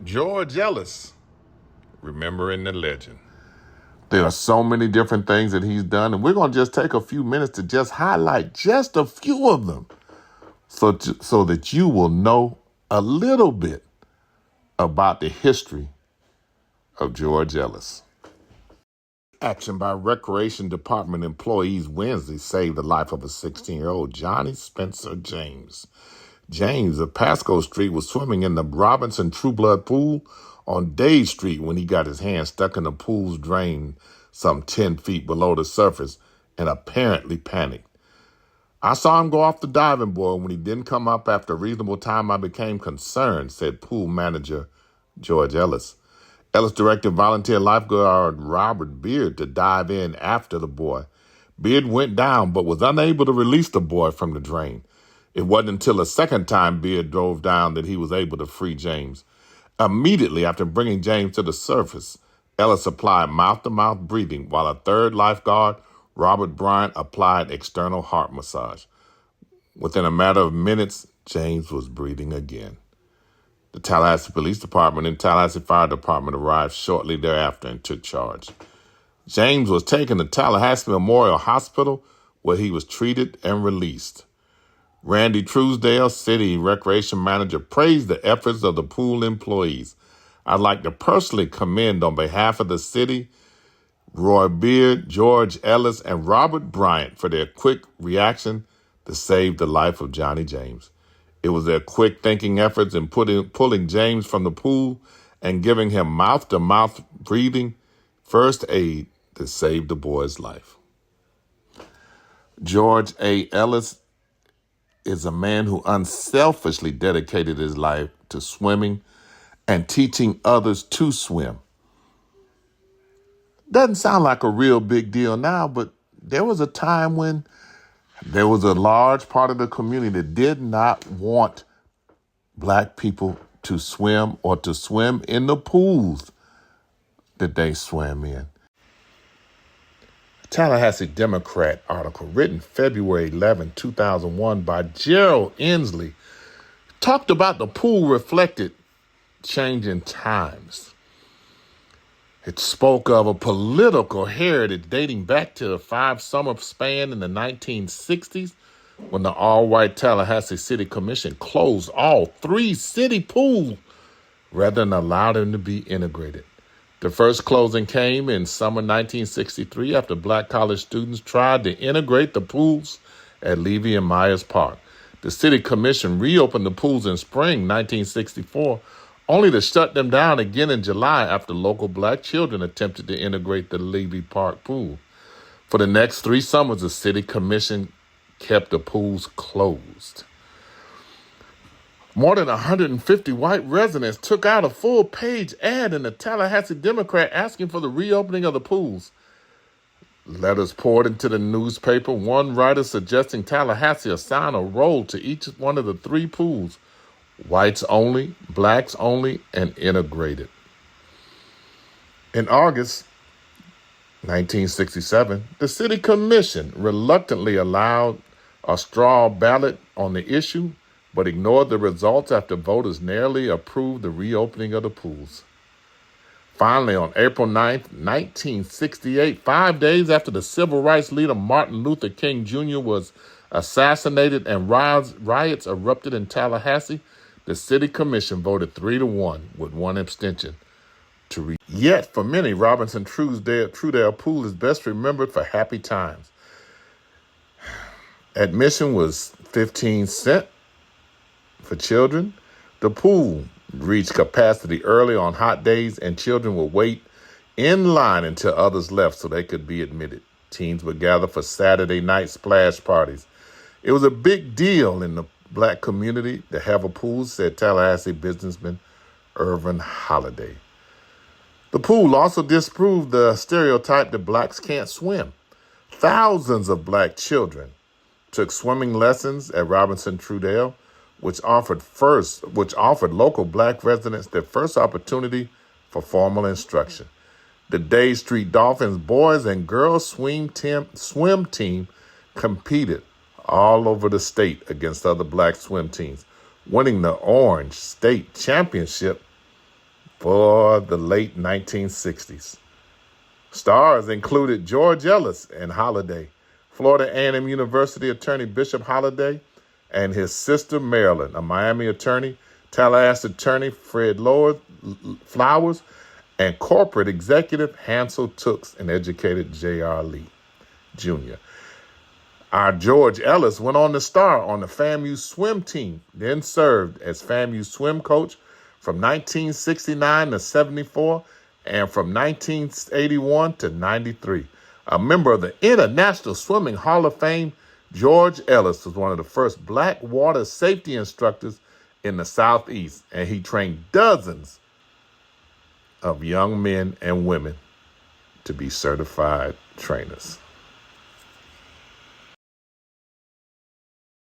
George Ellis, remembering the legend. There are so many different things that he's done, and we're going to just take a few minutes to just highlight just a few of them so that you will know a little bit about the history of George Ellis. Action by Recreation Department employees Wednesday saved the life of a 16-year-old Johnny Spencer James. James of Pasco Street was swimming in the Robinson True Blood pool on Day Street when he got his hand stuck in the pool's drain some 10 feet below the surface and apparently panicked. I saw him go off the diving board. When he didn't come up after a reasonable time, I became concerned, said pool manager George Ellis. Ellis directed volunteer lifeguard Robert Beard to dive in after the boy. Beard went down but was unable to release the boy from the drain. It wasn't until the second time Beard drove down that he was able to free James. Immediately after bringing James to the surface, Ellis applied mouth-to-mouth breathing while a third lifeguard, Robert Bryant, applied external heart massage. Within a matter of minutes, James was breathing again. The Tallahassee Police Department and Tallahassee Fire Department arrived shortly thereafter and took charge. James was taken to Tallahassee Memorial Hospital, where he was treated and released. Randy Truesdale, city recreation manager, praised the efforts of the pool employees. I'd like to personally commend on behalf of the city, Roy Beard, George Ellis, and Robert Bryant for their quick reaction to save the life of Johnny James. It was their quick thinking efforts in pulling James from the pool and giving him mouth-to-mouth breathing first aid that saved the boy's life. George A. Ellis is a man who unselfishly dedicated his life to swimming and teaching others to swim. Doesn't sound like a real big deal now, but there was a time when there was a large part of the community that did not want black people to swim or to swim in the pools that they swam in. A Tallahassee Democrat article written February 11, 2001 by Gerald Inslee talked about the pool reflected changing times. It spoke of a political heritage dating back to a 5-summer span in the 1960s when the all-white Tallahassee City Commission closed all 3 city pools rather than allow them to be integrated. The first closing came in summer 1963 after black college students tried to integrate the pools at Levy and Myers Park. The City Commission reopened the pools in spring 1964, only to shut them down again in July after local black children attempted to integrate the Levy Park pool. For the next 3 summers, the City Commission kept the pools closed. More than 150 white residents took out a full-page ad in the Tallahassee Democrat asking for the reopening of the pools. Letters poured into the newspaper, one writer suggesting Tallahassee assign a role to each one of the 3 pools: whites only, blacks only, and integrated. In August 1967, the City Commission reluctantly allowed a straw ballot on the issue, but ignored the results after voters narrowly approved the reopening of the pools. Finally, on April 9, 1968, 5 days after the civil rights leader Martin Luther King Jr. was assassinated and riots erupted in Tallahassee, the City Commission voted 3-1 with 1 abstention. Yet, for many, Robinson Truesdale Pool is best remembered for happy times. Admission was 15 cents for children. The pool reached capacity early on hot days, and children would wait in line until others left so they could be admitted. Teens would gather for Saturday night splash parties. It was a big deal in the black community to have a pool, said Tallahassee businessman Irvin Holliday. The pool also disproved the stereotype that blacks can't swim. Thousands of black children took swimming lessons at Robinson Truesdale, which offered local black residents their first opportunity for formal instruction. The Day Street Dolphins boys and girls swim team competed all over the state against other black swim teams, winning the Orange State Championship for the late 1960s. Stars included George Ellis and Holliday, Florida A&M University attorney Bishop Holliday, and his sister Marilyn, a Miami attorney, Tallahassee attorney Fred Flowers, and corporate executive Hansel Tooks and educated J.R. Lee Jr. Our George Ellis went on to star on the FAMU swim team, then served as FAMU swim coach from 1969 to 74 and from 1981 to 93. A member of the International Swimming Hall of Fame, George Ellis was one of the first black water safety instructors in the Southeast, and he trained dozens of young men and women to be certified trainers.